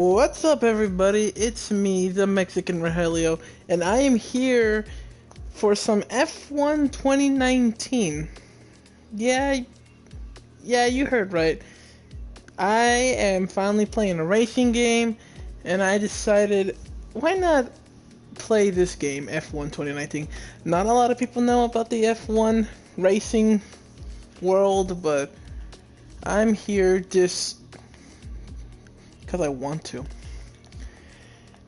What's up, everybody? It's me, the Mexican Rogelio, and I am here for some F1 2019. Yeah, you heard right. I am finally playing a racing game, and I decided, why not play this game, F1 2019? Not a lot of people know about the F1 racing world, but I'm here just because I want to.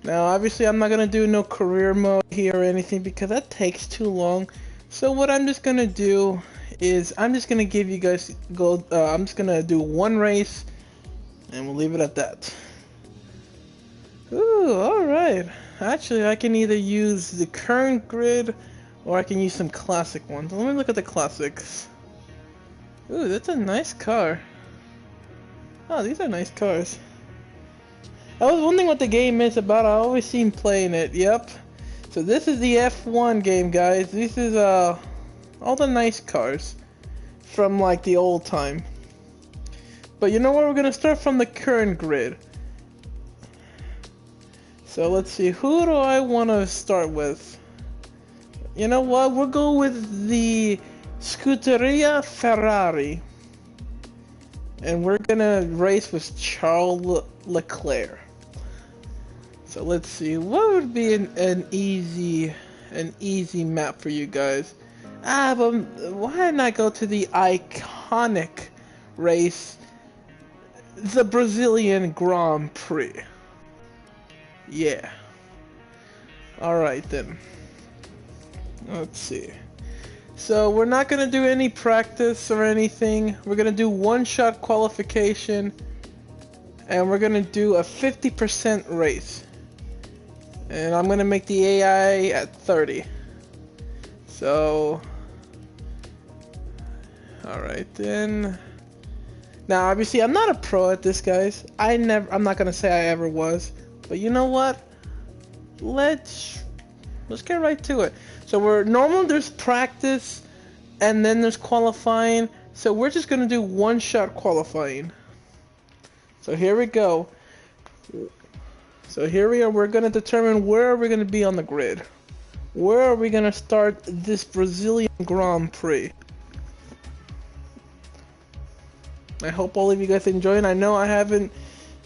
Now, obviously, I'm not gonna do no career mode here or anything because that takes too long. So what I'm just gonna do is I'm just gonna give you guys I'm just gonna do one race, and we'll leave it at that. Ooh, all right. Actually, I can either use the current grid or I can use some classic ones. Let me look at the classics. Ooh, that's a nice car. Oh, these are nice cars. I was wondering what the game is about. I always seen playing it. Yep. So this is the F1 game, guys. This is all the nice cars from like the old time. But you know what? We're gonna start from the current grid. So let's see. Who do I want to start with? You know what? We'll go with the Scuderia Ferrari, and we're gonna race with Charles Leclerc. So let's see, what would be an easy map for you guys? But why not go to the iconic race, the Brazilian Grand Prix? Yeah. Alright then. Let's see. So we're not gonna do any practice or anything. We're gonna do one-shot qualification, and we're gonna do a 50% race. And I'm gonna make the AI at 30. So, alright then. Now obviously I'm not a pro at this, guys. I'm not gonna say I ever was. But you know what? Let's get right to it. So there's practice and then there's qualifying. So we're just gonna do one-shot qualifying. So here we go. So here we are, we're going to determine where we're going to be on the grid. Where are we going to start this Brazilian Grand Prix? I hope all of you guys enjoy. I know I haven't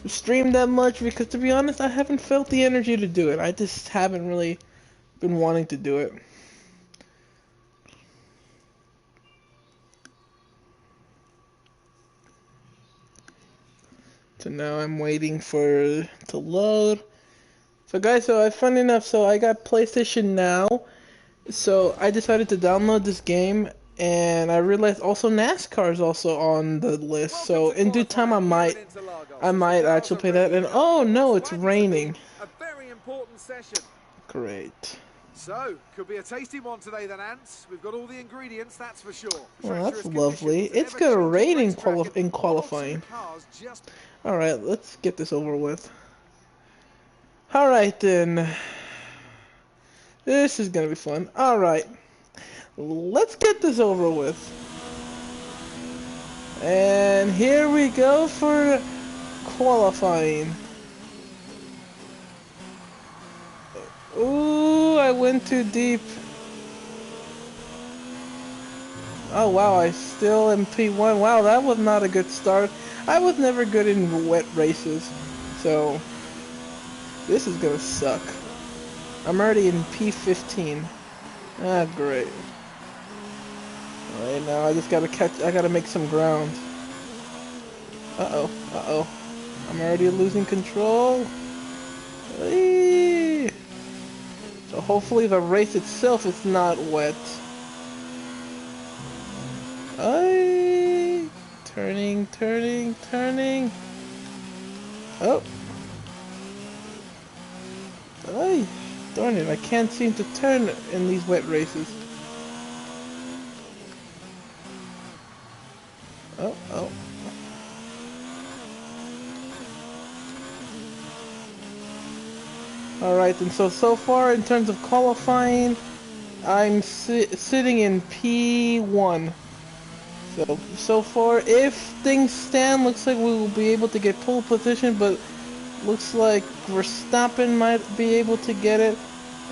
streamed that much because, to be honest, I haven't felt the energy to do it. I just haven't really been wanting to do it. So now I'm waiting for it to load. So guys, funny enough, so I got PlayStation Now, so I decided to download this game, and I realized also NASCAR is also on the list. So in due time, I might actually play that. And oh no, it's raining. A very important session. Great. So, could be a tasty one today then, Ants. We've got all the ingredients, that's for sure. Well, that's lovely. It's gonna rain in qualifying. Alright, let's get this over with. Alright then. This is gonna be fun. Alright. Let's get this over with. And here we go for qualifying. Ooh, I went too deep. Oh wow, I still am P1. Wow, that was not a good start. I was never good in wet races, so this is gonna suck. I'm already in P15. Ah, great. Alright, now I just gotta make some ground. Uh-oh. I'm already losing control. Eee. So hopefully the race itself is not wet. Ay, turning. Oh. Ay, darn it, I can't seem to turn in these wet races. Oh. Alright, and so far in terms of qualifying, I'm sitting in P1. So far, if things stand, looks like we will be able to get pole position, but Looks like Verstappen might be able to get it,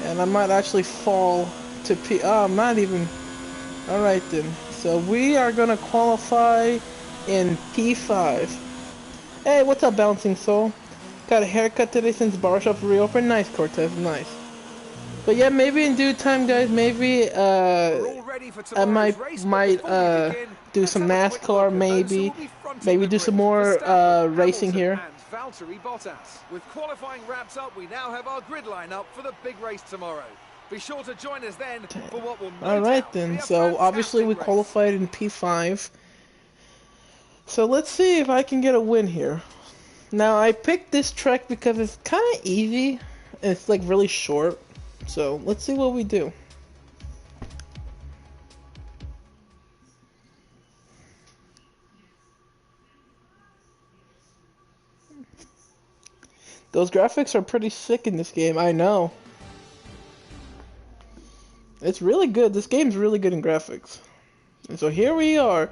and I might actually fall to P. Oh, I'm not even. Alright then. So we are gonna qualify in P5. Hey, what's up, Bouncing Soul? Got a haircut today since barbershop reopened. Nice, Cortez, nice. But yeah, maybe in due time, guys. Maybe I might do some NASCAR. Maybe do some more racing here. With qualifying wrapped up, we now have our grid line up for the big race tomorrow. Be sure to join us then for what will no Alright then, so obviously we qualified in P5. So let's see if I can get a win here. Now I picked this track because it's kind of easy. It's like really short. So let's see what we do. Those graphics are pretty sick in this game, I know. It's really good. This game's really good in graphics. And so here we are.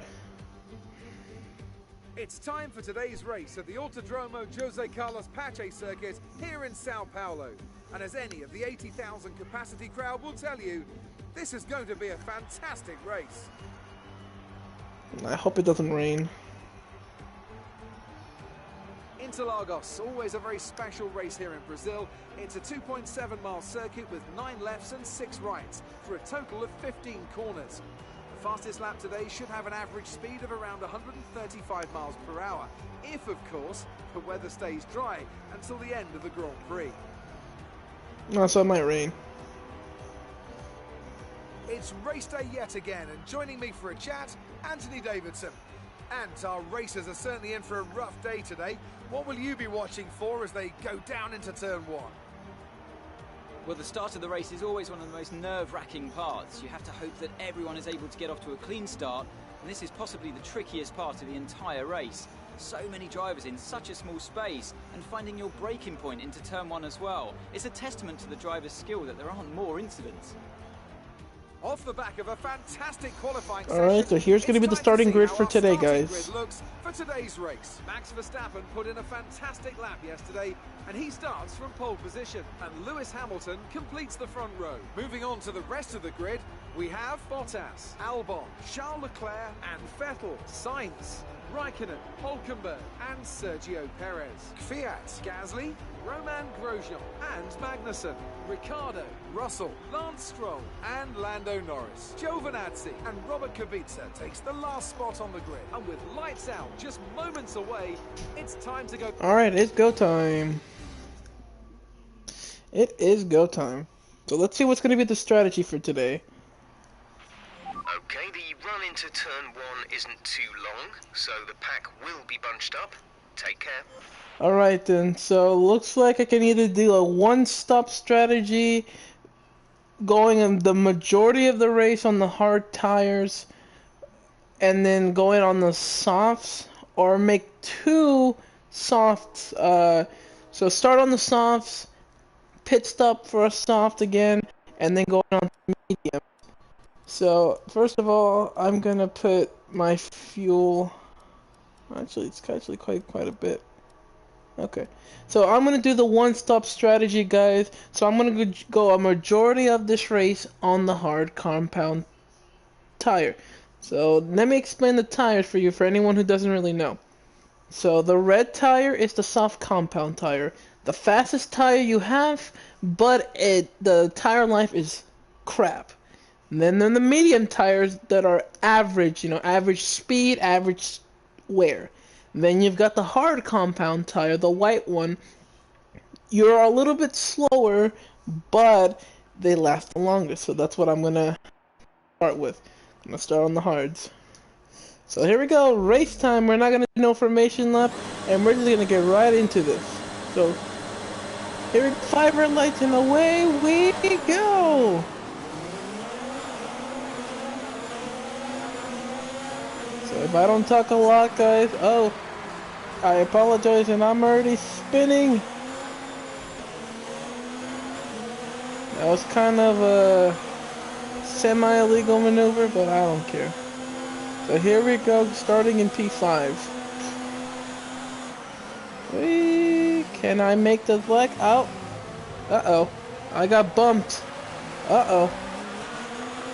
It's time for today's race at the Autodromo Jose Carlos Pache circuit here in Sao Paulo. And as any of the 80,000 capacity crowd will tell you, this is going to be a fantastic race. I hope it doesn't rain. Interlagos, always a very special race here in Brazil. It's a 2.7-mile circuit with 9 lefts and 6 rights for a total of 15 corners. The fastest lap today should have an average speed of around 135 miles per hour, if, of course, the weather stays dry until the end of the Grand Prix. No, so it might rain. It's race day yet again, and joining me for a chat, Anthony Davidson. And our racers are certainly in for a rough day today. What will you be watching for as they go down into turn 1? Well, the start of the race is always one of the most nerve-wracking parts. You have to hope that everyone is able to get off to a clean start, and this is possibly the trickiest part of the entire race. So many drivers in such a small space, and finding your braking point into turn 1 as well. It's a testament to the driver's skill that there aren't more incidents. Off the back of a fantastic qualifying session. Alright, so here's going to be the starting grid for today, guys. Looks for today's race. Max Verstappen put in a fantastic lap yesterday, and he starts from pole position. And Lewis Hamilton completes the front row. Moving on to the rest of the grid, we have Bottas, Albon, Charles Leclerc, and Vettel, Sainz, Raikkonen, Hülkenberg, and Sergio Perez. Fiat, Gasly, Roman Grosjean, and Magnussen, Ricciardo, Russell, Lance Stroll, and Lando Norris. Giovinazzi and Robert Kubica takes the last spot on the grid. And with lights out just moments away, it's time to go. Alright, it's go time. It is go time. So let's see what's going to be the strategy for today. Okay, the run into turn 1 isn't too long, so the pack will be bunched up. Take care. Alright then, so looks like I can either do a one-stop strategy, going in the majority of the race on the hard tires, and then going on the softs, or make 2 softs. So start on the softs, pit stop for a soft again, and then going on to medium. So first of all, I'm gonna put my fuel. Actually, it's actually quite a bit. Okay, so I'm gonna do the one-stop strategy, guys. So I'm gonna go a majority of this race on the hard compound tire. So let me explain the tires for you, for anyone who doesn't really know. So the red tire is the soft compound tire, the fastest tire you have, but the tire life is crap. And then the medium tires that are average, average speed, average wear. Then you've got the hard compound tire, the white one. You're a little bit slower, but they last the longest. So that's what I'm gonna start with. I'm gonna start on the hards. So here we go, race time. We're not gonna do no formation lap, and we're just gonna get right into this. So here we go, 5 red lights, and away we go. So if I don't talk a lot, guys, I apologize, and I'm already spinning. That was kind of a semi-illegal maneuver, but I don't care. So here we go, starting in P5. Weak. Can I make the black out? Uh-oh. I got bumped. Uh-oh.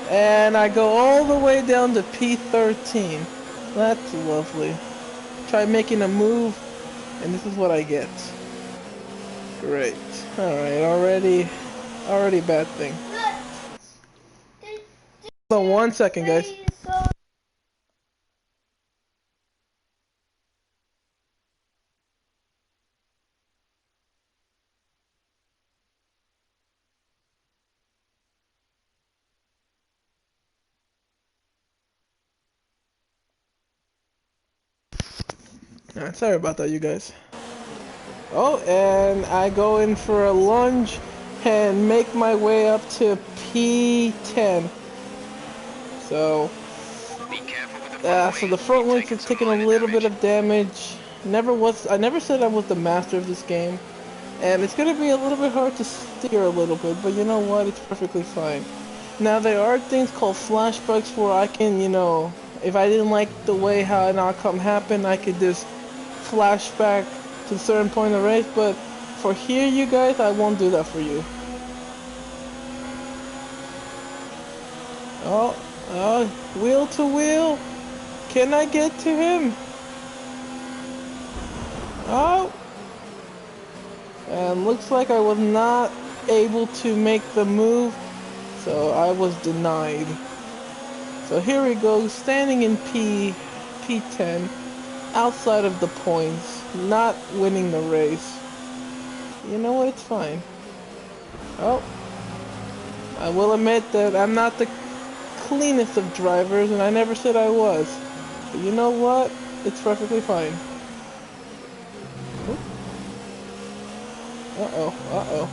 And I go all the way down to P13. That's lovely. Try making a move, and this is what I get. Great. Alright, already bad thing. Hold on 1 second, guys. Alright, sorry about that, you guys. Oh, and I go in for a lunge and make my way up to P10. So, so the front wings have taken a little bit of damage. I never said I was the master of this game. And it's gonna be a little bit hard to steer a little bit, but you know what? It's perfectly fine. Now, there are things called flashbacks where I can, you know, if I didn't like the way how an outcome happened, I could just flashback to a certain point of the race, but for here, you guys, I won't do that for you. Oh, wheel to wheel. Can I get to him? Oh. And looks like I was not able to make the move, so I was denied. So here we go, standing in P10, outside of the points, not winning the race. You know what, it's fine. Oh, I will admit that I'm not the cleanest of drivers, and I never said I was. But you know what, it's perfectly fine. Uh-oh.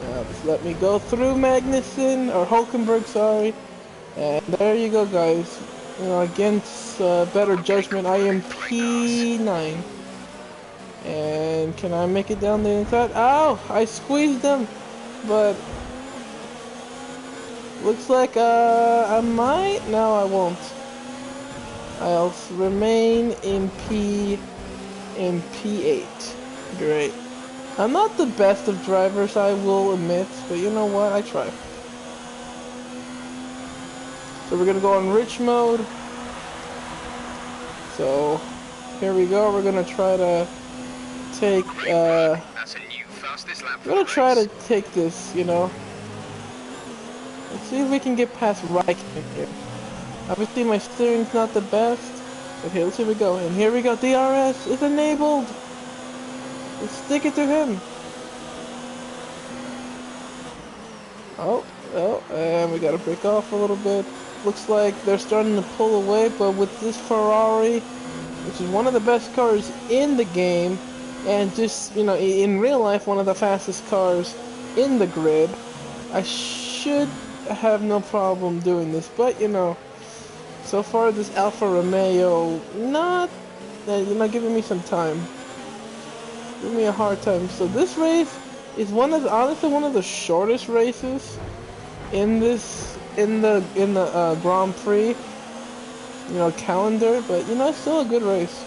Now, just let me go through Magnussen, or Hulkenberg, sorry. And there you go, guys. You know, against better judgment, I am P9. And can I make it down the inside? Ow! I squeezed them, but looks like I might. No, I won't. I'll remain in P8. Great. I'm not the best of drivers, I will admit, but you know what? I try. So we're gonna go on rich mode. So here we go. We're gonna try to take we're gonna try to take this, you know. Let's see if we can get past Raikkonen here. Obviously my steering's not the best. Okay, let's see if we go. And here we go. DRS is enabled. Let's stick it to him. Oh, and we gotta break off a little bit. Looks like they're starting to pull away, but with this Ferrari, which is one of the best cars in the game, and just, you know, in real life, one of the fastest cars in the grid, I should have no problem doing this. But, you know, so far this Alfa Romeo, not, you know, giving me some time. Giving me a hard time. So this race is honestly one of the shortest races in the Grand Prix, you know, calendar, but you know, it's still a good race.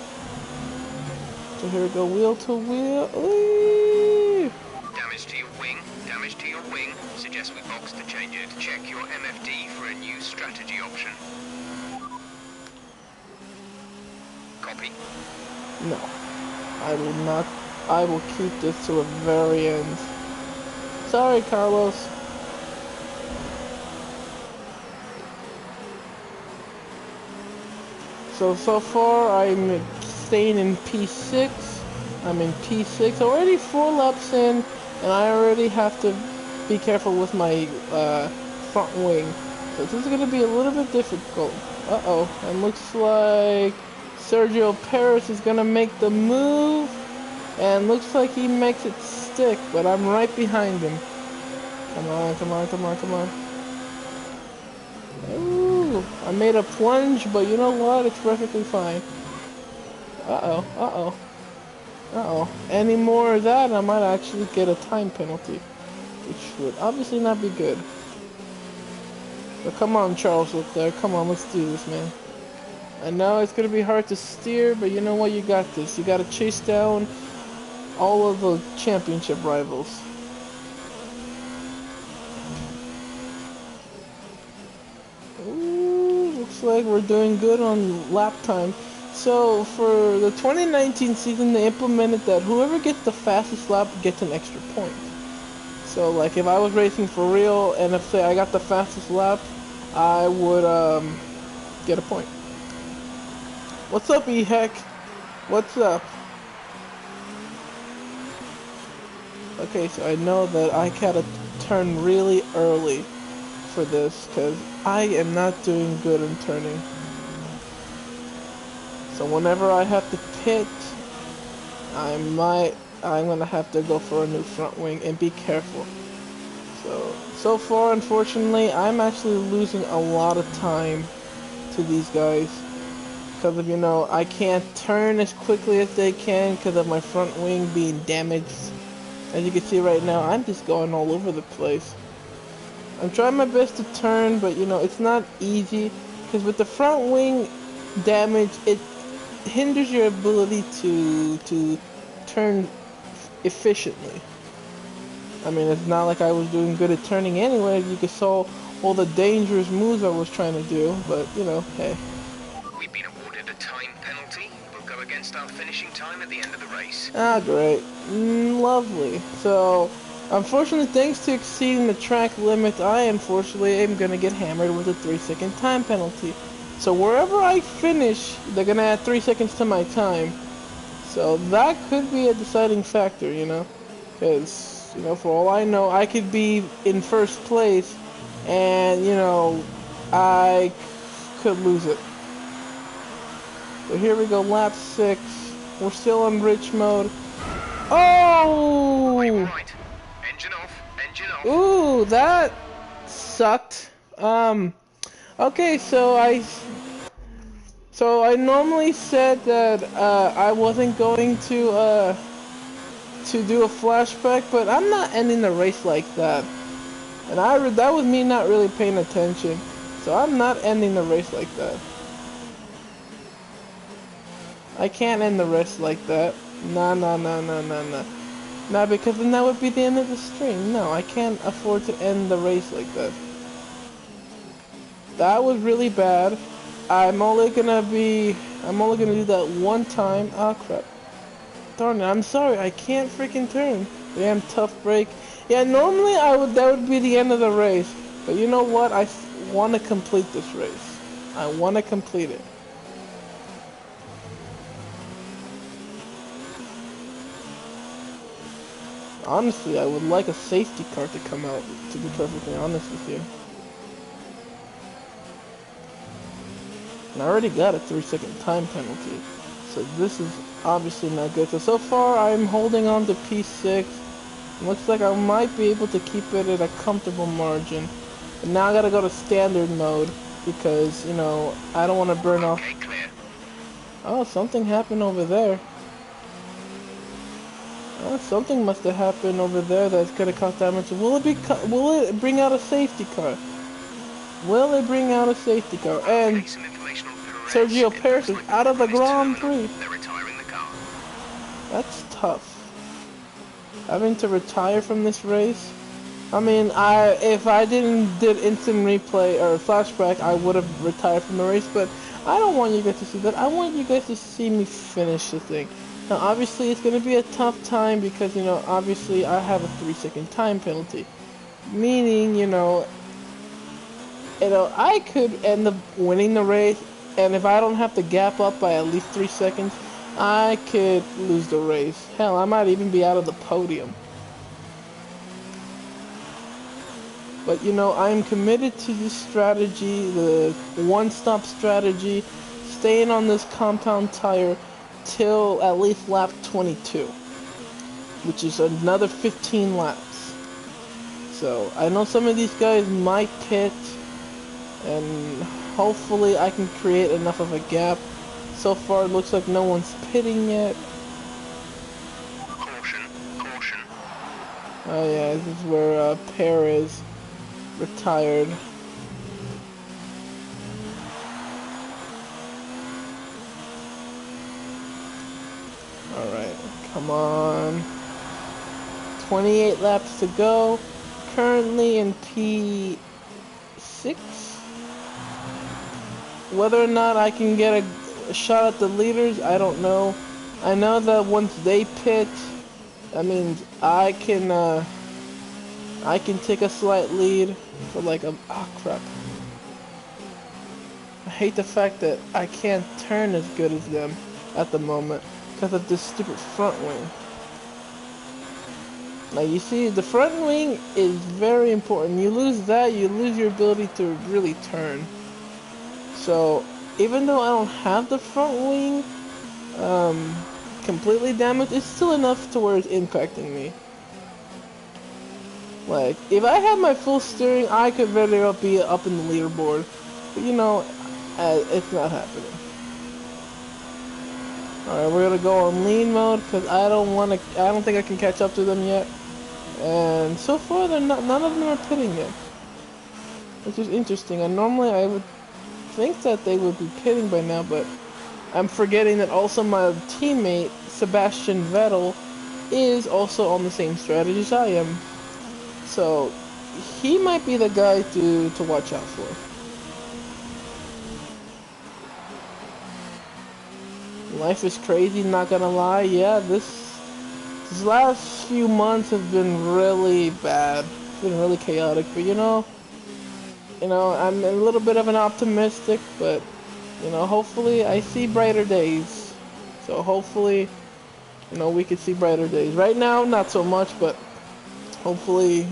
So here we go, wheel to wheel. Ooh. Damage to your wing. Damage to your wing. Suggest we box to change it. Check your MFD for a new strategy option. Copy. No, I will not. I will keep this to the very end. Sorry, Carlos. So far I'm staying in P6. I'm in P6, already 4 laps in, and I already have to be careful with my front wing. So this is going to be a little bit difficult. Uh-oh, and looks like Sergio Perez is going to make the move, and looks like he makes it stick, but I'm right behind him. Come on, come on, come on, come on. Ooh, I made a plunge, but you know what? It's perfectly fine. Uh-oh, uh-oh. Uh-oh. Any more of that, I might actually get a time penalty, which would obviously not be good. But come on, Charles Leclerc. Come on, let's do this, man. I know it's gonna be hard to steer, but you know what? You got this. You gotta chase down all of the championship rivals. Ooh, looks like we're doing good on lap time. So for the 2019 season, they implemented that whoever gets the fastest lap gets an extra point. So like if I was racing for real, and if say I got the fastest lap, I would get a point. What's up, E-Heck? What's up? Okay, so I know that I gotta turn really early for this, because I am not doing good in turning. So whenever I have to pit, I'm gonna have to go for a new front wing and be careful. So far, unfortunately, I'm actually losing a lot of time to these guys. Because of, you know, I can't turn as quickly as they can because of my front wing being damaged. As you can see right now, I'm just going all over the place. I'm trying my best to turn, but you know, it's not easy. Because with the front wing damage, it hinders your ability to turn efficiently. I mean, it's not like I was doing good at turning anyway. You could saw all the dangerous moves I was trying to do, but you know, hey. We've been awarded a time penalty. We'll go against our finishing time at the end of the race. Ah, great. Lovely. So, unfortunately, thanks to exceeding the track limit, I unfortunately am gonna get hammered with a 3-second time penalty. So wherever I finish, they're gonna add 3 seconds to my time. So that could be a deciding factor, you know? Because, you know, for all I know, I could be in first place, and, you know, I could lose it. So here we go, lap 6. We're still on rich mode. Oh! Right. Engine off. Engine off. Ooh, that sucked. Okay, so I normally said that I wasn't going to do a flashback, but I'm not ending the race like that. And that was me not really paying attention. So I'm not ending the race like that. I can't end the race like that. Nah, nah, nah, nah, nah, nah. Nah, because then that would be the end of the stream. No, I can't afford to end the race like that. That was really bad. I'm only gonna do that one time. Ah, crap. Darn it, I'm sorry, I can't freaking turn. Damn tough break. Yeah, normally that would be the end of the race. But you know what? I want to complete this race. I want to complete it. Honestly, I would like a safety car to come out, to be perfectly honest with you. And I already got a 3-second time penalty. So this is obviously not good. So far I'm holding on to P6. Looks like I might be able to keep it at a comfortable margin. But now I gotta go to standard mode because, you know, I don't want to burn off. Oh, something happened over there. Oh, something must have happened over there that's gonna cause damage. Will it bring out a safety car? Will it bring out a safety car? And Sergio Perez is out of the Grand Prix. That's tough. Having to retire from this race. I mean, if I did instant replay or flashback, I would have retired from the race. But I don't want you guys to see that. I want you guys to see me finish the thing. Now, obviously, it's gonna be a tough time because, you know, obviously I have a 3-second time penalty, meaning, you know, I could end up winning the race, and if I don't have to gap up by at least 3 seconds, I could lose the race. Hell, I might even be out of the podium. But, you know, I'm committed to this strategy, the one-stop strategy, staying on this compound tire till at least lap 22, which is another 15 laps. So, I know some of these guys might pit, and hopefully I can create enough of a gap. So far, it looks like no one's pitting yet. Caution, caution. Oh yeah, this is where Perez retired. Come on. 28 laps to go. Currently in P6. Whether or not I can get a shot at the leaders, I don't know. I know that once they pit, that means I can take a slight lead for like a, oh crap. I hate the fact that I can't turn as good as them at the moment because of this stupid front wing. Now you see, the front wing is very important. You lose that, you lose your ability to really turn. So, even though I don't have the front wing completely damaged, it's still enough to where it's impacting me. Like, if I had my full steering, I could very well be up in the leaderboard. But you know, it's not happening. Alright, we're gonna go on lean mode, because I don't think I can catch up to them yet. And so far, none of them are pitting yet. Which is interesting, and normally I would think that they would be pitting by now, but I'm forgetting that also my teammate, Sebastian Vettel, is also on the same strategy as I am. So, he might be the guy to watch out for. Life is crazy, not gonna lie. Yeah, these last few months have been really bad. It's been really chaotic, but you know, I'm a little bit of an optimistic, but hopefully I see brighter days. So hopefully, we could see brighter days. Right now, not so much, but hopefully,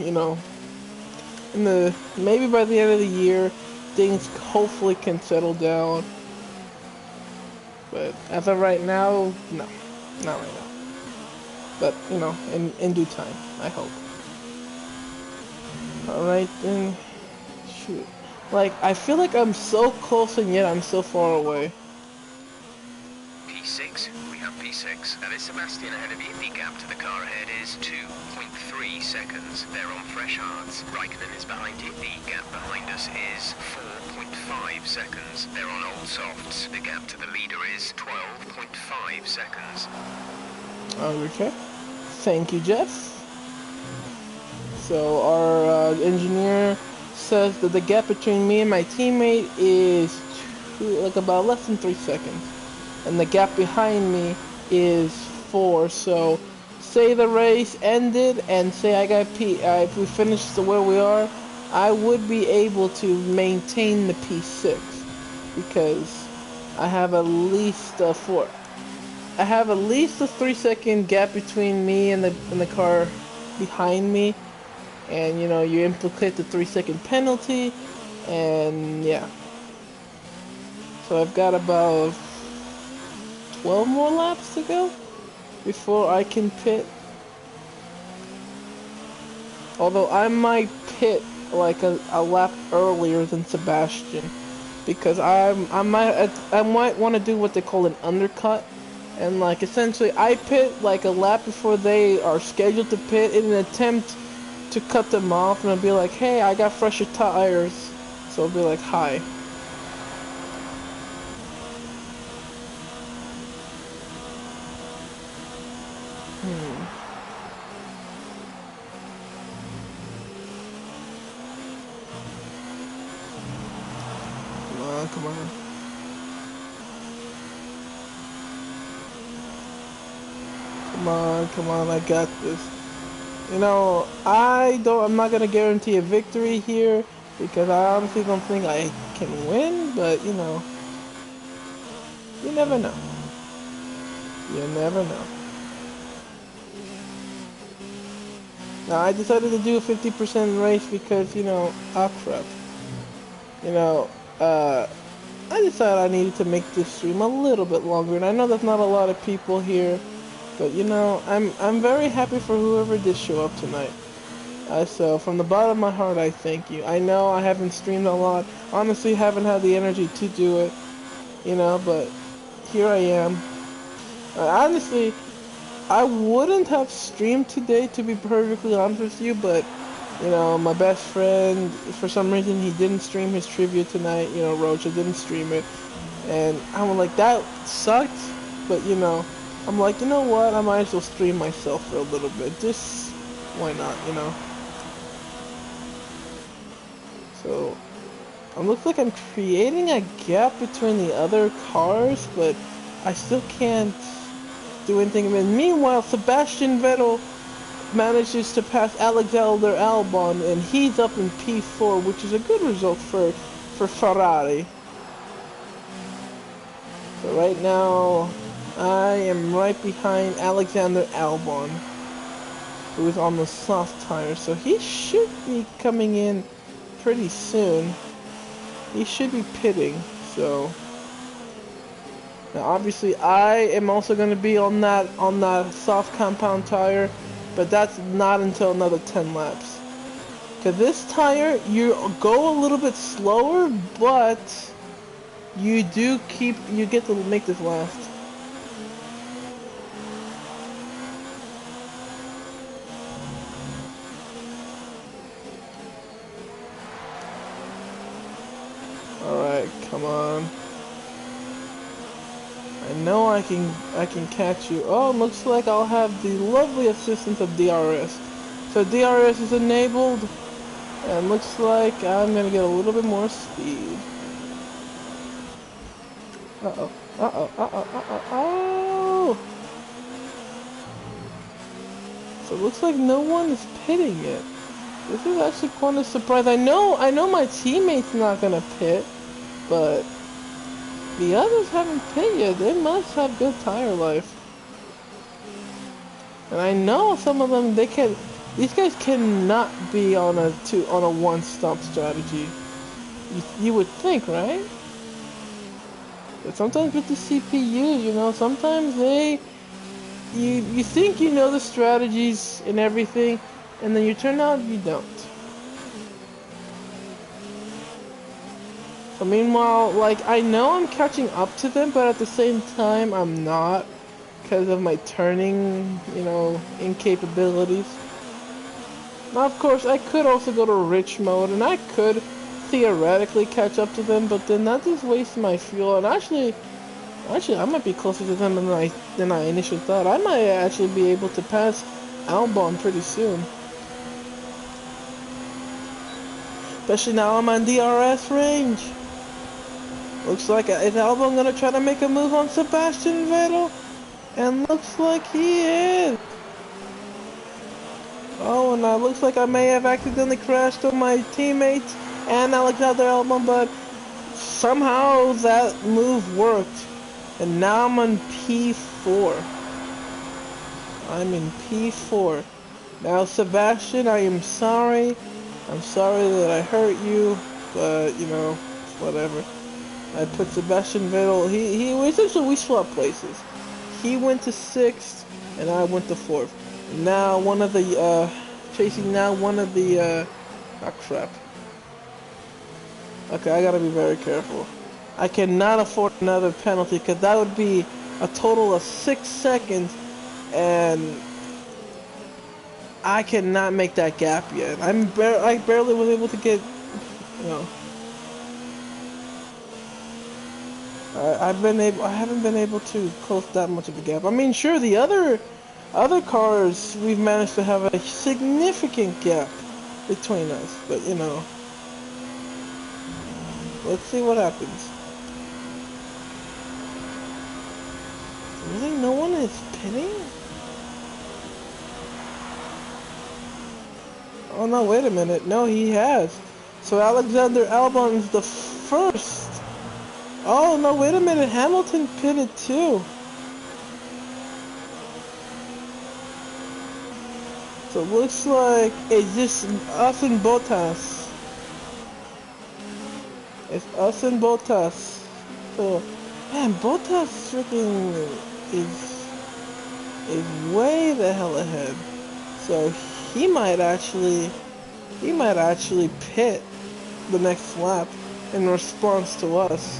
maybe by the end of the year, things hopefully can settle down. But as of right now, no, not right now. But in due time, I hope. All right then, shoot. Like, I feel like I'm so close and yet I'm so far away. P6, we have P6. That is Sebastian ahead of you. The gap to the car ahead is 2.3 seconds. They're on fresh hards. Raikkonen is behind you. The gap behind us is 4.5 seconds. They're on old softs. The gap to the leader is 12.5 seconds. Okay. Thank you, Jeff. So our engineer says that the gap between me and my teammate is about less than 3 seconds, and the gap behind me is 4. So, say the race ended, and say I got if we finished where we are, I would be able to maintain the P6 because I have at least a 3-second gap between me and the car behind me. And you implicate the 3-second penalty, and yeah. So I've got about 12 more laps to go before I can pit. Although I might pit like a lap earlier than Sebastian, because I might want to do what they call an undercut, and like essentially I pit like a lap before they are scheduled to pit in an attempt to cut them off, and I'll be like, hey, I got fresher tires. So I'll be like, hi. Come on. Come on, I got this. I'm not gonna guarantee a victory here because I honestly don't think I can win, but you never know. You never know. Now I decided to do a 50% race because, ah crap. I decided I needed to make this stream a little bit longer, and I know there's not a lot of people here. But I'm very happy for whoever did show up tonight. So from the bottom of my heart, I thank you. I know I haven't streamed a lot. Honestly, haven't had the energy to do it. But here I am. Honestly, I wouldn't have streamed today, to be perfectly honest with you. But my best friend, for some reason, he didn't stream his trivia tonight. Rocha didn't stream it, and I'm like, that sucked. But I'm like, you know what? I might as well stream myself for a little bit. Just why not, you know? So it looks like I'm creating a gap between the other cars, but I still can't do anything. And meanwhile, Sebastian Vettel manages to pass Alexander Albon, and he's up in P4, which is a good result for Ferrari. So right now, I am right behind Alexander Albon, who is on the soft tire. So he should be coming in pretty soon. He should be pitting. So now obviously I am also going to be on that soft compound tire, but that's not until another 10 laps. Cause this tire, you go a little bit slower, but you get to make this last. Alright, come on. I know I can catch you. Oh, looks like I'll have the lovely assistance of DRS. So DRS is enabled, and looks like I'm gonna get a little bit more speed. Uh-oh, uh-oh, uh-oh, uh-oh, oh! So it looks like no one is pitting yet. This is actually quite a surprise. I know my teammate's not gonna pit, but the others haven't pit yet. They must have good tire life. And I know some of them, these guys cannot be on a one-stop strategy. You would think, right? But sometimes with the CPU, you know, sometimes you think you know the strategies and everything, and then you turn out you don't. So meanwhile, like, I know I'm catching up to them, but at the same time, I'm not, because of my turning, you know, incapabilities. Now, of course, I could also go to rich mode, and I could theoretically catch up to them, but then that just wastes my fuel, and actually, I might be closer to them than I initially thought. I might actually be able to pass Albon pretty soon. Especially now I'm on DRS range. Looks like, is Albon gonna try to make a move on Sebastian Vettel? And looks like he is. Oh, and it looks like I may have accidentally crashed on my teammates and Alexander Albon, but somehow that move worked. And now I'm on P4. I'm in P4. Now, Sebastian, I am sorry. I'm sorry that I hurt you, but, you know, whatever. I put Sebastian Vettel, essentially we swapped places. He went to 6th, and I went to 4th. Now, chasing now one of the, oh crap. Okay, I gotta be very careful. I cannot afford another penalty, because that would be a total of 6 seconds, and I cannot make that gap yet. I barely was able to get, you know. I haven't been able to close that much of a gap. I mean, sure, the other cars, we've managed to have a significant gap between us, but you know, let's see what happens. Really, no one is pitting? Oh no, wait a minute. No, he has. So Alexander Albon is the first. Oh no, wait a minute. Hamilton pitted too. So it looks like it's just us and Bottas. It's us and Bottas. So, man, Bottas freaking is way the hell ahead. So he might actually pit the next lap in response to us.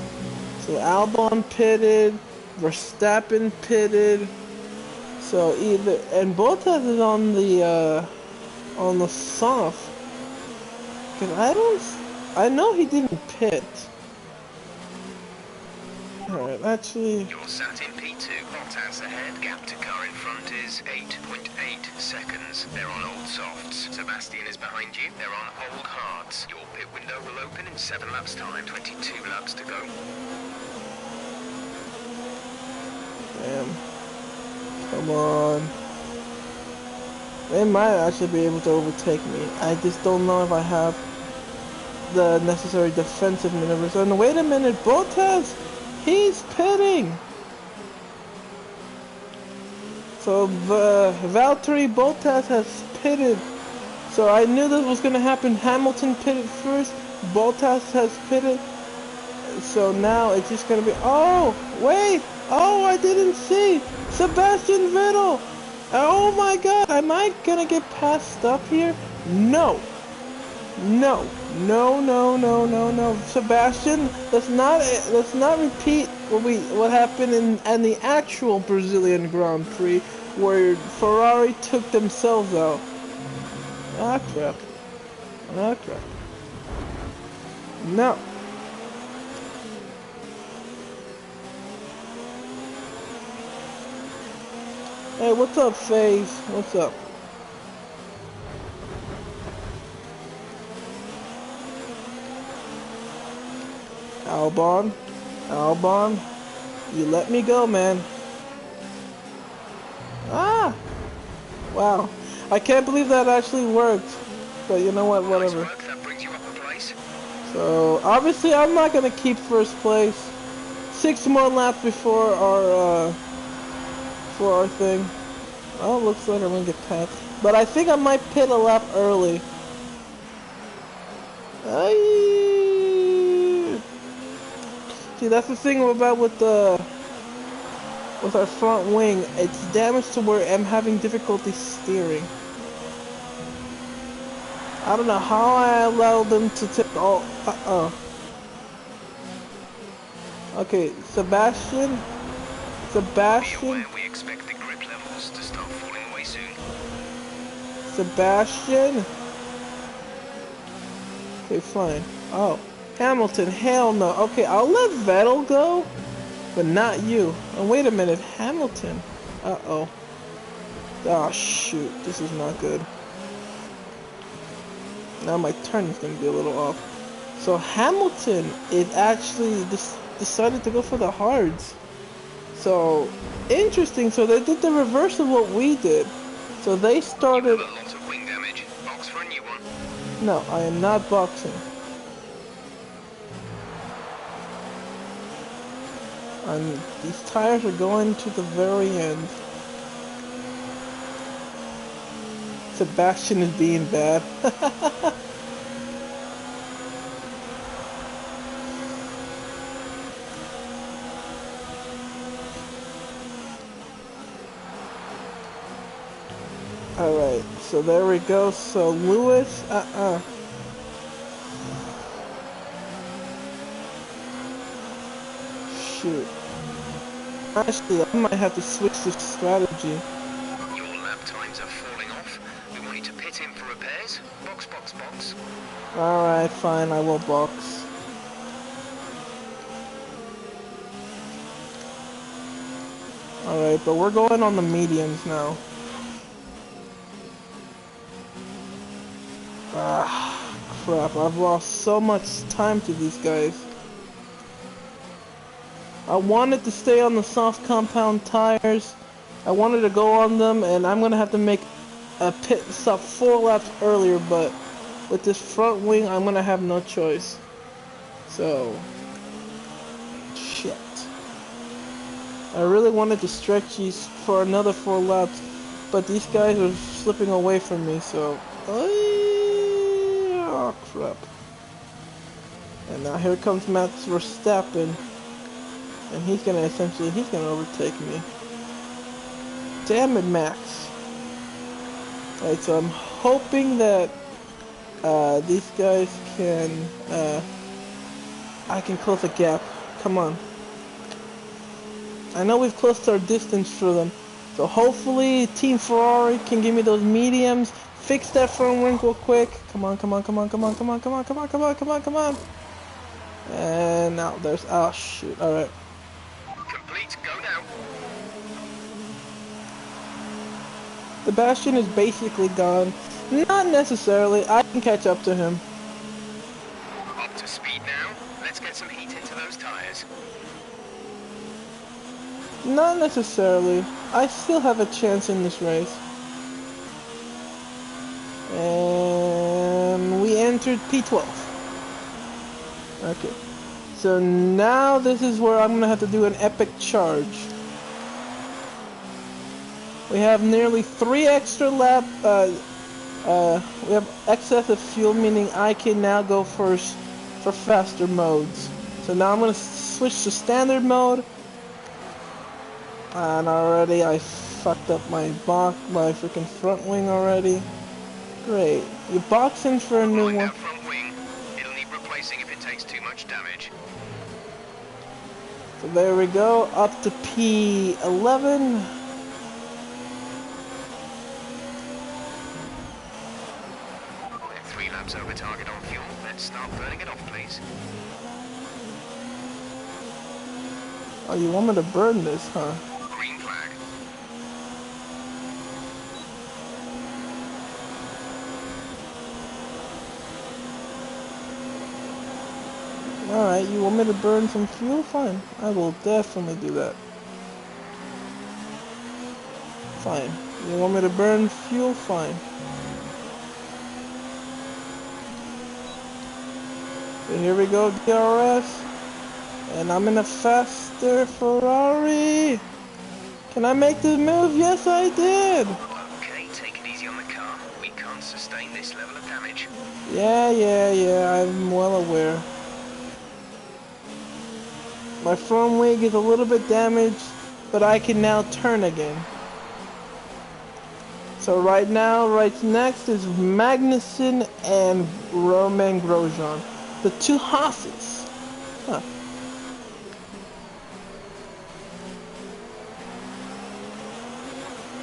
So Albon pitted, Verstappen pitted. So and Bottas is on the soft. Cause I know he didn't pit. Alright, actually... You're sat in P2. Bottas ahead. Gap to car in front is 8.8 seconds. They're on old softs. Sebastian is behind you. They're on old hards. Your pit window will open in 7 laps time. 22 laps to go. Damn. Come on. They might actually be able to overtake me. I just don't know if I have the necessary defensive maneuvers. And wait a minute, Bottas! He's pitting! So Valtteri Bottas has pitted. So I knew this was going to happen. Hamilton pitted first. Bottas has pitted. So now it's just going to be... Oh! Wait! Oh, I didn't see! Sebastian Vettel! Oh my god! Am I going to get passed up here? No! No, no, no, no, no, no, Sebastian. Let's not repeat what happened in the actual Brazilian Grand Prix, where Ferrari took themselves out. Ah crap. Ah crap. No. Hey, what's up, FaZe? What's up? Albon, you let me go, man. Ah! Wow. I can't believe that actually worked. But you know what, whatever. So, obviously I'm not gonna keep first place. 6 more laps before our, for our thing. Oh, looks like I'm gonna get passed. But I think I might pit a lap early. See, that's the thing about with our front wing. It's damaged to where I'm having difficulty steering. I don't know how I allowed them to tip. Oh, okay, Sebastian. We expect the grip levels to start falling away soon. Sebastian. Okay, fine. Oh. Hamilton, hell no. Okay, I'll let Vettel go, but not you. Oh, wait a minute, Hamilton. Uh-oh. Oh, shoot. This is not good. Now my turn is going to be a little off. So Hamilton, it actually decided to go for the hards. So, interesting. So they did the reverse of what we did. So they started... You have a lot of wing damage. Box for a new one. No, I am not boxing. And these tires are going to the very end. Sebastian is being bad. Alright, so there we go. So Lewis, shoot. Actually, I might have to switch the strategy. Your lap times are falling off. We want you to pit in for repairs. Box, box, box. Alright, fine, I will box. Alright, but we're going on the mediums now. Ah, crap, I've lost so much time to these guys. I wanted to stay on the soft compound tires. I wanted to go on them, and I'm gonna have to make a pit stop 4 laps earlier, but with this front wing, I'm gonna have no choice. So, shit. I really wanted to stretch these for another 4 laps, but these guys are slipping away from me, so... Oh, crap. And now here comes Max Verstappen. And he's gonna overtake me. Damn it, Max. Alright, so I'm hoping that these guys can I can close the gap. Come on. I know we've closed our distance for them. So hopefully Team Ferrari can give me those mediums. Fix that front wing real quick. Come on, come on, come on, come on, come on, come on, come on, come on, come on, come on. And now there's, oh shoot, alright. The Bastion is basically gone. Not necessarily. I can catch up to him. Up to speed now. Let's get some heat into those tires. Not necessarily. I still have a chance in this race. And we entered P12. Okay. So now this is where I'm gonna have to do an epic charge. We have nearly 3 extra lap. We have excess of fuel, meaning I can now go first for faster modes. So now I'm gonna switch to standard mode. And already I fucked up my freaking front wing already. Great. You're boxing for a new one. That front wing. It'll need replacing if it takes too much damage. So there we go, up to P11. We're 3 laps over target on fuel. Let's start burning it off, please. Oh, you want me to burn this, huh? Green flag. Alright, you want me to burn some fuel? Fine. I will definitely do that. Fine. You want me to burn fuel? Fine. So here we go, DRS. And I'm in a faster Ferrari. Can I make the move? Yes, I did. Okay, take it easy on the car. We can't sustain this level of damage. Yeah, I'm well aware. My front wing is a little bit damaged, but I can now turn again. So right next is Magnussen and Romain Grosjean. The 2 Haas's. Huh.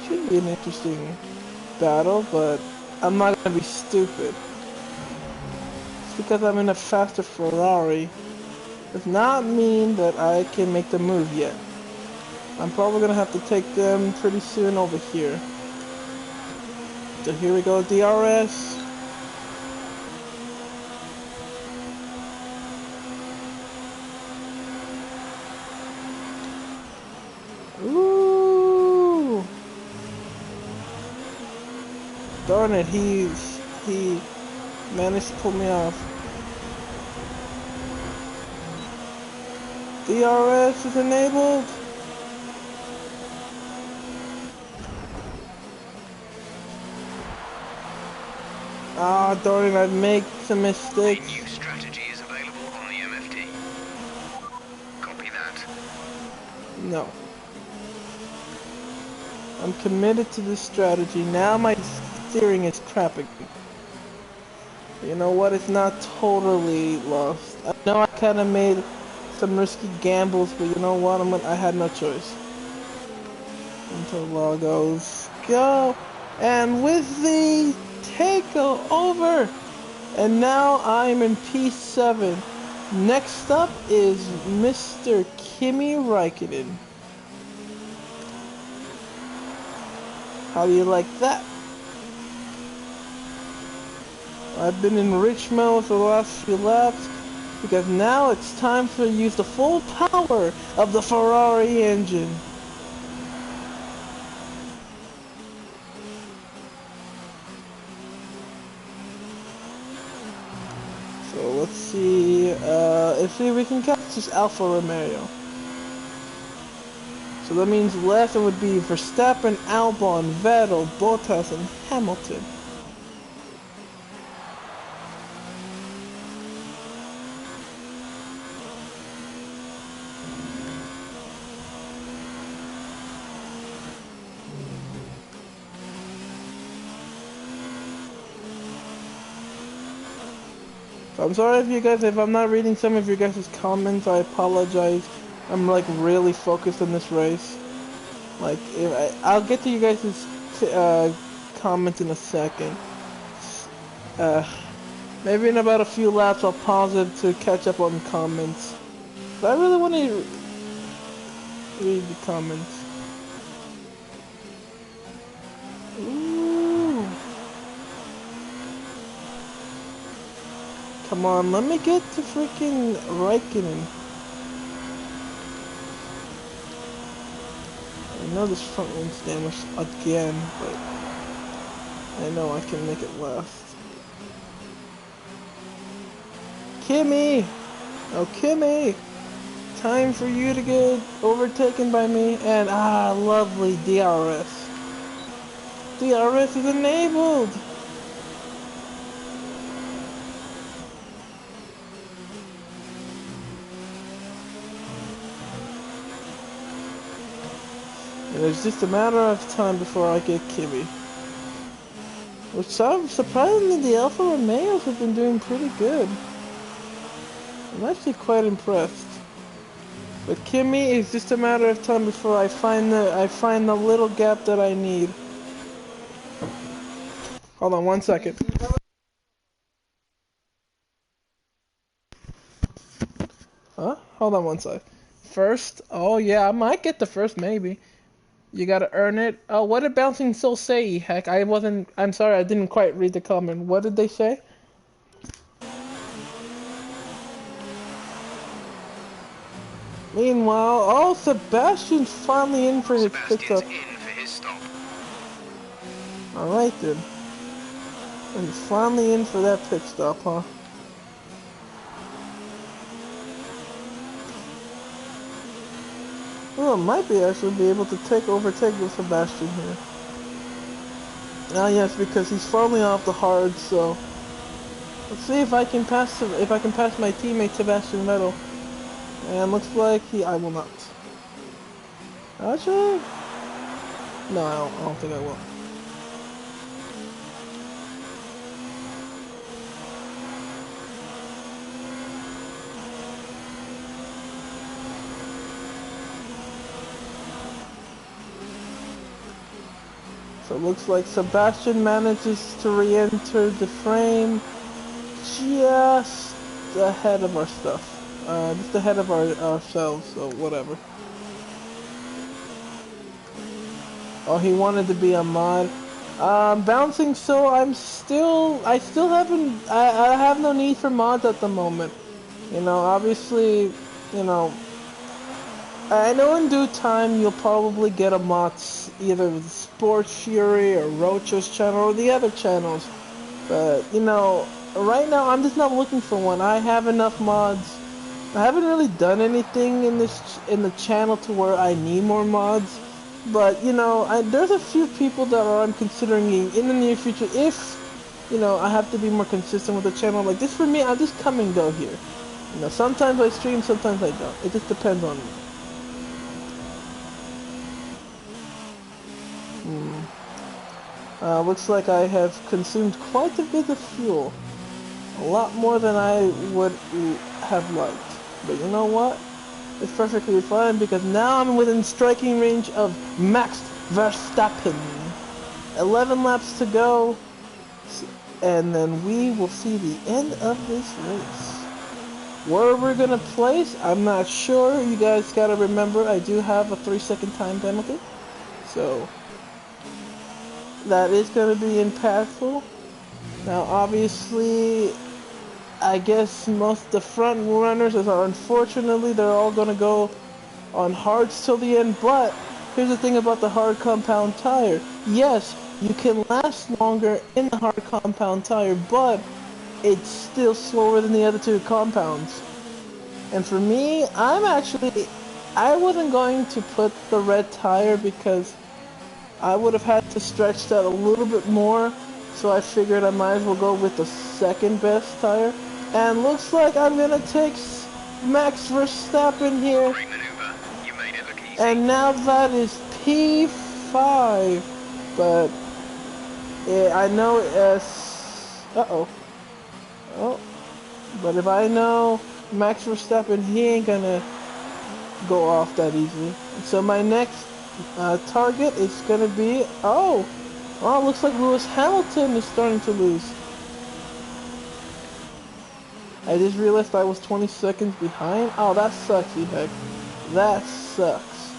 Should be an interesting battle, but I'm not gonna be stupid. Just because I'm in a faster Ferrari does not mean that I can make the move yet. I'm probably gonna have to take them pretty soon over here. So here we go, DRS. Ooh! Darn it, he managed to pull me off. DRS is enabled. Ah, darn it, I'd make some A mistakes. new strategy is available on the MFD. Copy that. No. I'm committed to this strategy. Now my steering is crapping. You know what? It's not totally lost. I know I kind of made some risky gambles, but you know what? I had no choice. Until Lagos go. And with the takeover. And now I'm in P7. Next up is Mr. Kimi Räikkönen. How do you like that? I've been in rich mode for the last few laps because now it's time to use the full power of the Ferrari engine. So let's see if we can catch this Alfa Romeo. So that means left it would be Verstappen, Albon, Vettel, Bottas, and Hamilton. So I'm sorry if I'm not reading some of you guys' comments, I apologize. I'm like really focused on this race. Like, I'll get to you guys' comments in a second. Maybe in about a few laps I'll pause it to catch up on comments. But I really want to read the comments. Ooh. Come on, let me get to freaking Raikkonen. I know this front wind's damaged again, but I know I can make it last. Kimmy! Oh, Kimmy! Time for you to get overtaken by me, and lovely DRS. DRS is enabled! And it's just a matter of time before I get Kimmy. Which surprisingly, the Alfa Romeos have been doing pretty good. I'm actually quite impressed. But Kimmy is just a matter of time before I find the little gap that I need. Hold on 1 second. Huh? Hold on 1 second. First? Oh yeah, I might get the first maybe. You gotta earn it. Oh, what did Bouncing Soul say? Heck, I'm sorry, I didn't quite read the comment. What did they say? Meanwhile, oh, Sebastian's finally in for his pit stop. Alright then. He's finally in for that pit stop, huh? Well, I might be actually be able to overtake with Sebastian here. Ah, yes, because he's falling off the hard, so let's see if I can pass my teammate Sebastian Vettel. And looks like I will not. Actually, no, I don't think I will. So it looks like Sebastian manages to re-enter the frame just ahead of our stuff. Just ahead of ourselves, so whatever. Oh, he wanted to be a mod. Bouncing, so I have no need for mods at the moment. You know, obviously, you know, I know in due time you'll probably get a mod either with Sports Fury or Rocho's channel or the other channels. But, you know, right now I'm just not looking for one. I have enough mods. I haven't really done anything in the channel to where I need more mods. But, you know, there's a few people that I'm considering in the near future if, you know, I have to be more consistent with the channel. Like this for me, I'll just come and go here. You know, sometimes I stream, sometimes I don't. It just depends on me. Looks like I have consumed quite a bit of fuel. A lot more than I would have liked. But you know what? It's perfectly fine because now I'm within striking range of Max Verstappen. 11 laps to go, and then we will see the end of this race. Where we're gonna place, I'm not sure. You guys gotta remember, I do have a 3-second time penalty, so that is gonna be impactful. Now, obviously, I guess most of the front runners are unfortunately they're all gonna go on hards till the end, but here's the thing about the hard compound tire. Yes, you can last longer in the hard compound tire, but it's still slower than the other two compounds. And for me, I wasn't going to put the red tire because I would have had to stretch that a little bit more, so I figured I might as well go with the second best tire. And looks like I'm gonna take Max Verstappen here. And now that is P5. But yeah, I know oh, but if I know Max Verstappen, he ain't gonna go off that easily. So my next target is gonna be looks like Lewis Hamilton is starting to lose. I just realized I was 20 seconds behind. Oh, that sucks, heck. That sucks.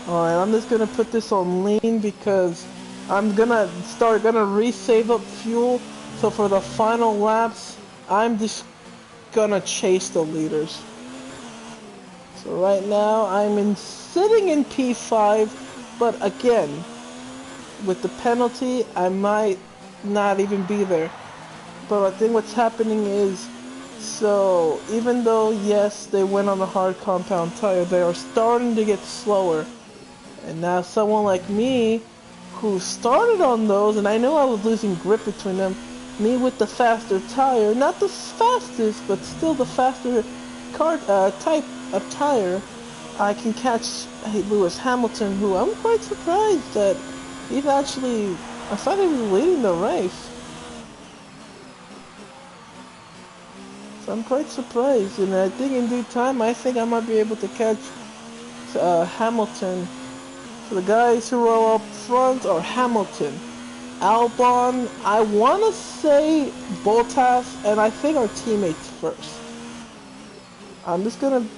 Alright, I'm just gonna put this on lean because I'm gonna resave up fuel. So for the final laps, I'm just gonna chase the leaders. So right now I'm sitting in P5, but again, with the penalty, I might not even be there. But I think what's happening is, so even though yes, they went on the hard compound tire, they are starting to get slower. And now someone like me, who started on those, and I know I was losing grip between them, me with the faster tire, not the fastest, but still the faster type of tire, I can catch Lewis Hamilton, who I'm quite surprised that he's actually, I thought he was leading the race. So I'm quite surprised, and I think in due time, I think I might be able to catch Hamilton. So the guys who are up front are Hamilton, Albon, I want to say Bottas, and I think our teammates first. I'm just going to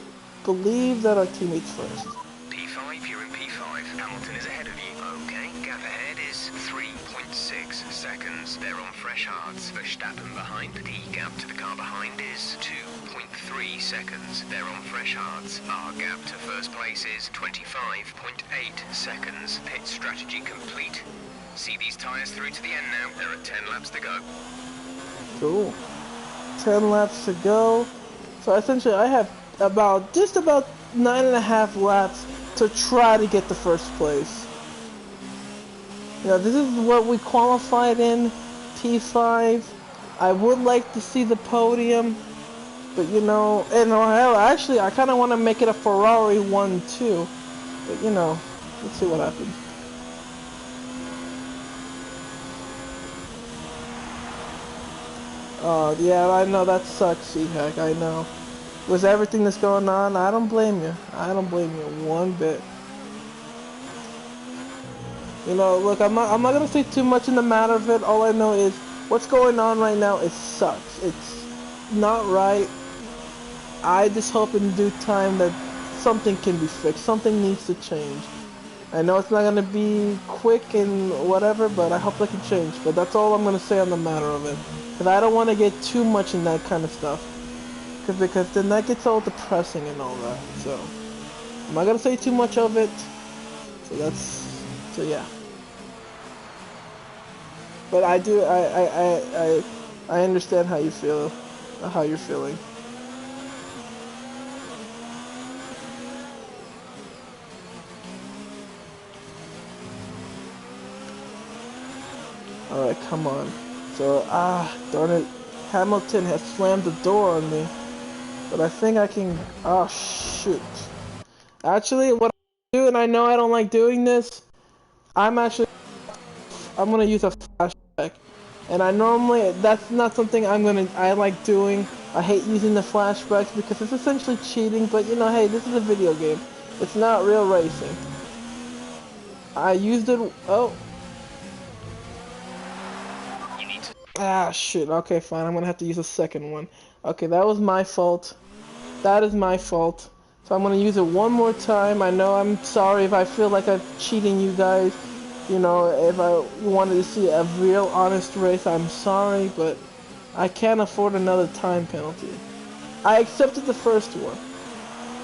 believe that our teammates first. P5, you're in P5. Hamilton is ahead of you. Okay, gap ahead is 3.6 seconds. They're on fresh hards. Verstappen behind. The gap to the car behind is 2.3 seconds. They're on fresh hards. Our gap to first place is 25.8 seconds. Pit strategy complete. See these tyres through to the end now. There are 10 laps to go. Cool. 10 laps to go. So essentially I have just about 9.5 laps to try to get the first place. You know, this is what we qualified in, P5. I would like to see the podium, but you know, and actually I kind of want to make it a Ferrari 1-2, but you know, let's see what happens. Oh, yeah, I know that sucks, C-Hack, I know. With everything that's going on, I don't blame you. I don't blame you one bit. You know, look, I'm not gonna say too much in the matter of it. All I know is what's going on right now, it sucks. It's not right. I just hope in due time that something can be fixed. Something needs to change. I know it's not gonna be quick and whatever, but I hope that can change. But that's all I'm gonna say on the matter of it. Because I don't want to get too much in that kind of stuff. Because then that gets all depressing and all that. So I'm not gonna say too much of it. So yeah. But I do I understand how you feel, how you're feeling. Alright, come on. So darn it, Hamilton has slammed the door on me. But I think I can, oh shoot. Actually, what I do, and I know I don't like doing this, I'm gonna use a flashback. And I normally, that's not something I like doing. I hate using the flashbacks because it's essentially cheating, but you know, hey, this is a video game. It's not real racing. I used it, oh. Ah, shit, okay, fine, I'm gonna have to use a second one. Okay, that was my fault. That is my fault. So I'm gonna use it one more time. I know I'm sorry if I feel like I'm cheating you guys. You know, if I wanted to see a real honest race, I'm sorry, but I can't afford another time penalty. I accepted the first one.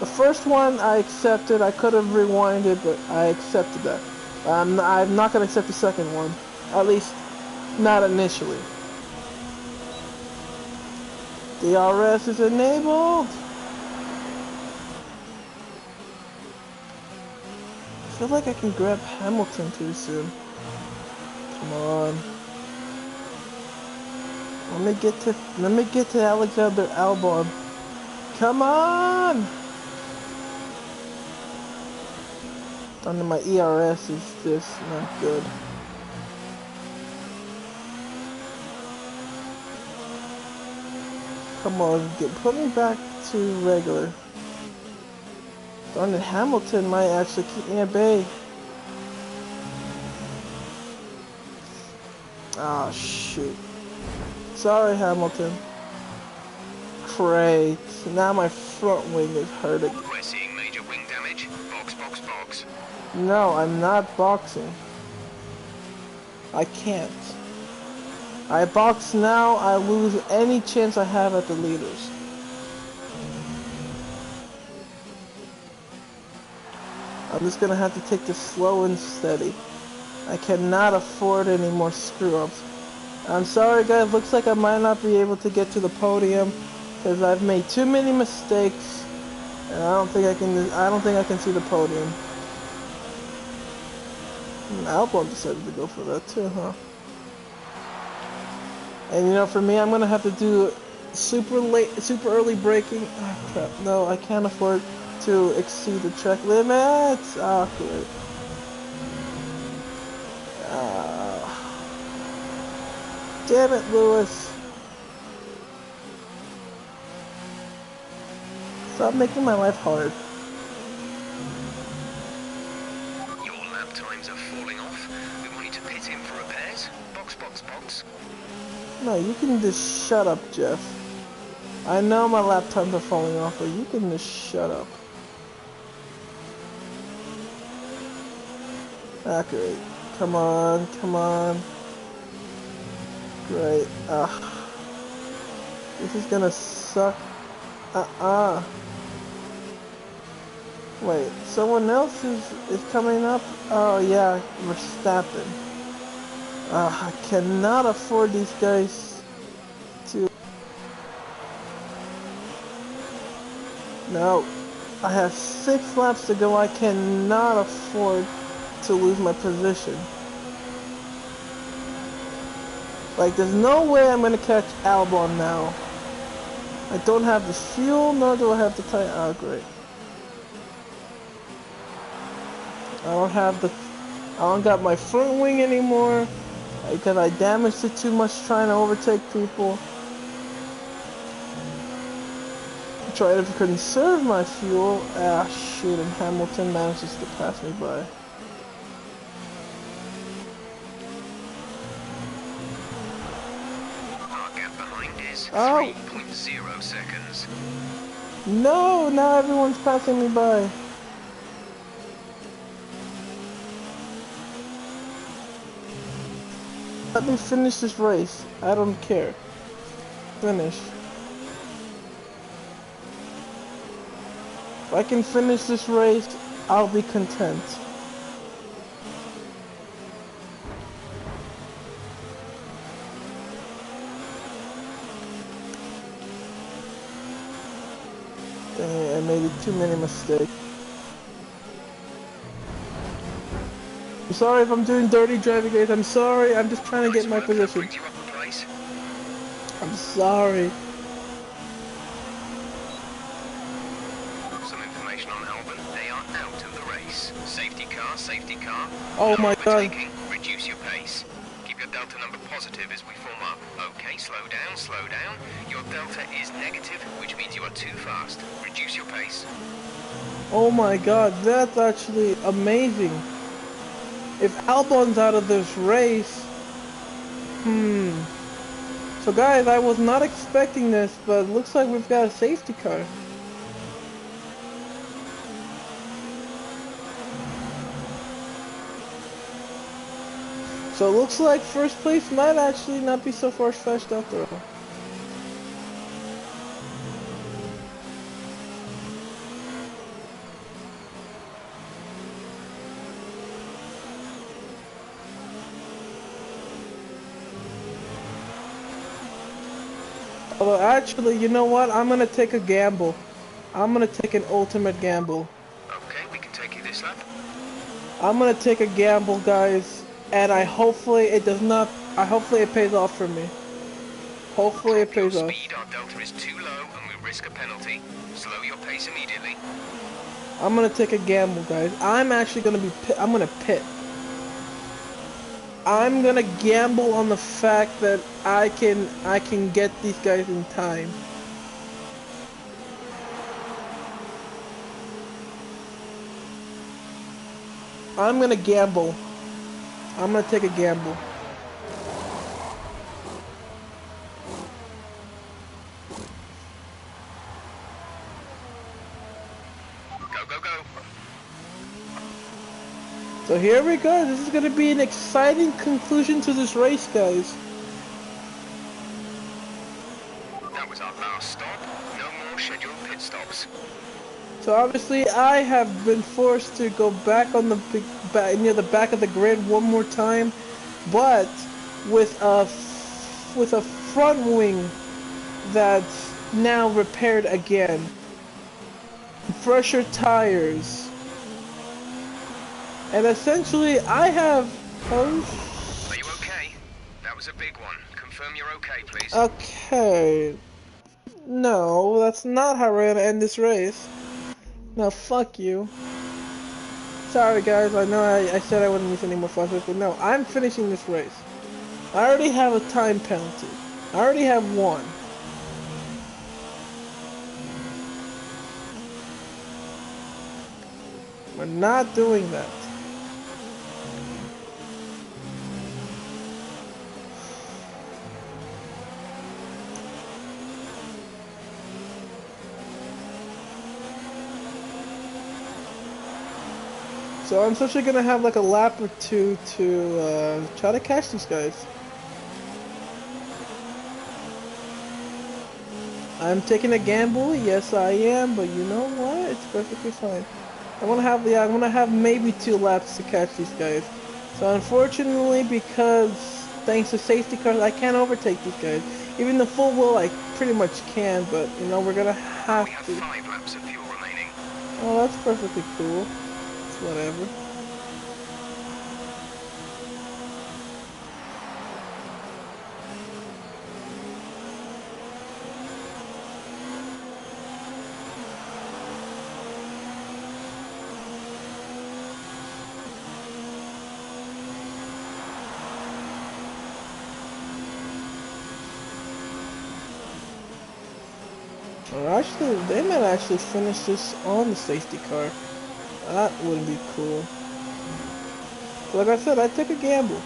The first one I accepted. I could have rewinded, but I accepted that. I'm not gonna accept the second one. At least, not initially. DRS is enabled. I feel like I can grab Hamilton too soon. Come on. Let me get to Alexander Albon. Come on! Under my ERS is just not good. Come on, put me back to regular. Darn it, Hamilton might actually keep me at bay. Ah, shoot. Sorry, Hamilton. Great. Now my front wing is hurting. We're seeing major wing damage. Box, box, box. No, I'm not boxing. I can't. I box now, I lose any chance I have at the leaders. I'm just gonna have to take this slow and steady. I cannot afford any more screw-ups. I'm sorry guys, looks like I might not be able to get to the podium because I've made too many mistakes and I don't think I can see the podium. Albon decided to go for that too, huh? And you know, for me, I'm gonna have to do super early braking. Oh crap! No, I can't afford to exceed the track limits. Oh great. Damn it, Lewis! Stop making my life hard. Your lap times are falling off. We want you to pit in for repairs. Box, box, box. No, you can just shut up, Jeff. I know my lap times are falling off, but you can just shut up. Ah, great. Come on, come on. Great. This is gonna suck. Wait, someone else is coming up? Oh yeah, Verstappen. I cannot afford these guys to... No. I have 6 laps to go. I cannot afford to lose my position. Like, there's no way I'm gonna catch Albon now. I don't have the fuel, nor do I have the tire. Oh, great. I don't got my front wing anymore because I damaged it too much trying to overtake people. Trying to conserve my fuel. Ah, shoot, and Hamilton manages to pass me by. Our gap behind is 3.0 seconds. No, now everyone's passing me by. Let me finish this race. I don't care. Finish. If I can finish this race, I'll be content. Dang it, I made too many mistakes. I'm sorry if I'm doing dirty driving, guys. I'm sorry. I'm just trying to get my position. I'm sorry. Some information on Albon. They are out of the race. Safety car, safety car. Oh my god. Reduce your pace. Keep your delta number positive as we form up. Okay, slow down, slow down. Your delta is negative, which means you are too fast. Reduce your pace. Oh my god, that's actually amazing. If Albon's out of this race, So guys, I was not expecting this, but it looks like we've got a safety car. So it looks like first place might actually not be so far-fetched after all. Although actually, you know what? I'm gonna take a gamble. I'm gonna take an ultimate gamble. Okay, we can take you this lap. I'm gonna take a gamble, guys, and hopefully it pays off for me. Hopefully it pays off. Speed, our delta is too low and we risk a penalty. Slow your pace immediately. I'm gonna take a gamble, guys. I'm actually gonna I'm gonna pit. I'm gonna gamble on the fact that I can get these guys in time. I'm gonna gamble. I'm gonna take a gamble. Go, go, go. So here we go. This is going to be an exciting conclusion to this race, guys. That was our last stop. No more scheduled pit stops. So obviously, I have been forced to go back on the near the back of the grid one more time, but with a front wing that's now repaired again. Fresher tires. And essentially, I have... Are you okay? That was a big one. Confirm you're okay, please. Okay. No, that's not how we're gonna end this race. No, fuck you. Sorry, guys. I know I said I wouldn't use any more flashbacks, but no, I'm finishing this race. I already have a time penalty. I already have one. We're not doing that. So I'm essentially gonna have like a lap or two to try to catch these guys. I'm taking a gamble, yes I am, but you know what? It's perfectly fine. I'm gonna have maybe 2 laps to catch these guys. So unfortunately, because thanks to safety cars, I can't overtake these guys. Even the full wheel, I pretty much can, but you know we're gonna have We have to. 5 laps of fuel remaining. Oh, that's perfectly cool. It's whatever. Or actually, they might actually finish this on the safety car. That wouldn't be cool. Like I said, I took a gamble.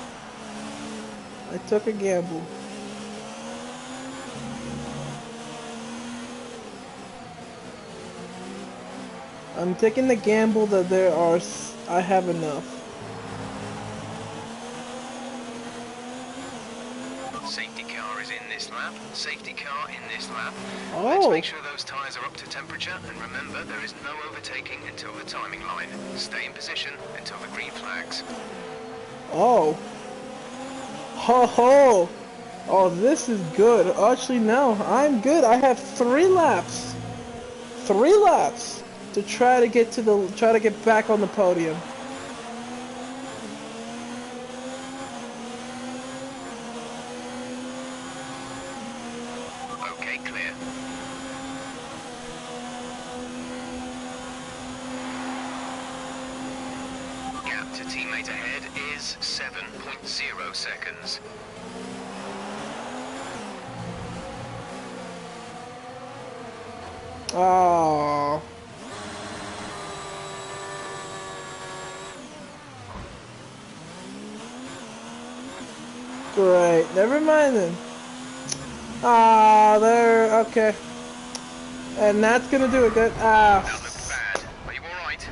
I took a gamble. I'm taking the gamble that I have enough. Safety car is in this lap. Safety car in this lap. Oh. Let's make sure those tyres are up to temperature, and remember there is no overtaking until the timing line. Stay in position until the green flags. Oh. Ho ho. Oh, this is good. Actually, no, I'm good. I have 3 laps. 3 laps to try to get back on the podium. Okay, clear. Gap to teammate ahead is 7.0 seconds. Oh. Great. Never mind then. Ah, there. Okay. And that's gonna do it. Good. That looked bad. Are you alright?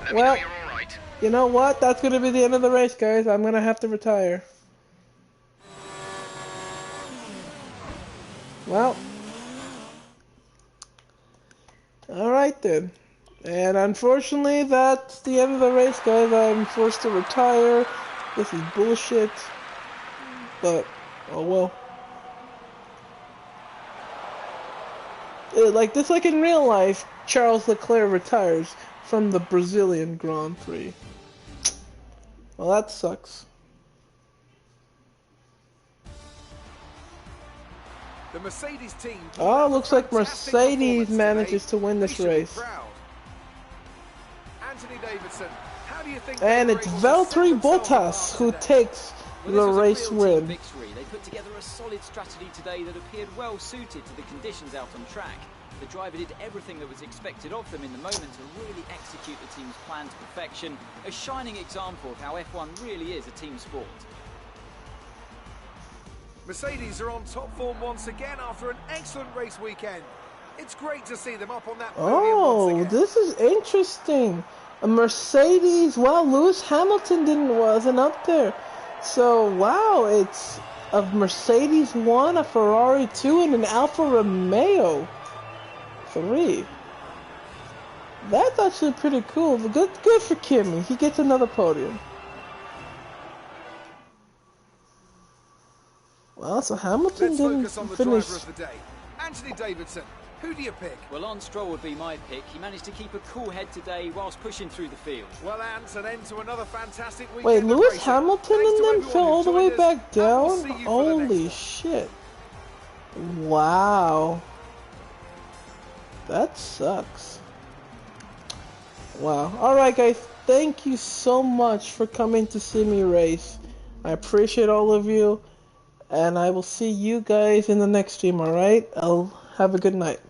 Let me know you're alright. You know what? That's gonna be the end of the race, guys. I'm gonna have to retire. Well. Alright then. And unfortunately, that's the end of the race, guys. I'm forced to retire. This is bullshit. But, oh well. Like in real life, Charles Leclerc retires from the Brazilian Grand Prix. Well, that sucks. The Mercedes team. Oh, looks like Mercedes manages to win this race. Anthony Davidson, how do you think? And it's Valtteri Bottas who takes the race win. Victory. They put together a solid strategy today that appeared well suited to the conditions out on track. The driver did everything that was expected of them in the moment to really execute the team's plan to perfection. A shining example of how F1 really is a team sport. Mercedes are on top form once again after an excellent race weekend. It's great to see them up on that podium once again. This is interesting. A Mercedes. Wow, Lewis Hamilton wasn't up there. So wow, it's a Mercedes 1, a Ferrari 2, and an Alfa Romeo 3. That's actually pretty cool. Good for Kimi. He gets another podium. Well, so Hamilton Let's didn't focus on the finish. driver of the day. Anthony Davidson. Who do you pick? Well, Lance Stroll would be my pick. He managed to keep a cool head today whilst pushing through the field. Well, Ant, an end to another fantastic weekend. Wait, of Lewis racing. Hamilton Thanks and to them everyone fell who all the way joined us, back and we'll down? see you for the Holy next shit. Wow. That sucks. Wow. Alright guys, thank you so much for coming to see me race. I appreciate all of you. And I will see you guys in the next stream, alright? I'll have a good night.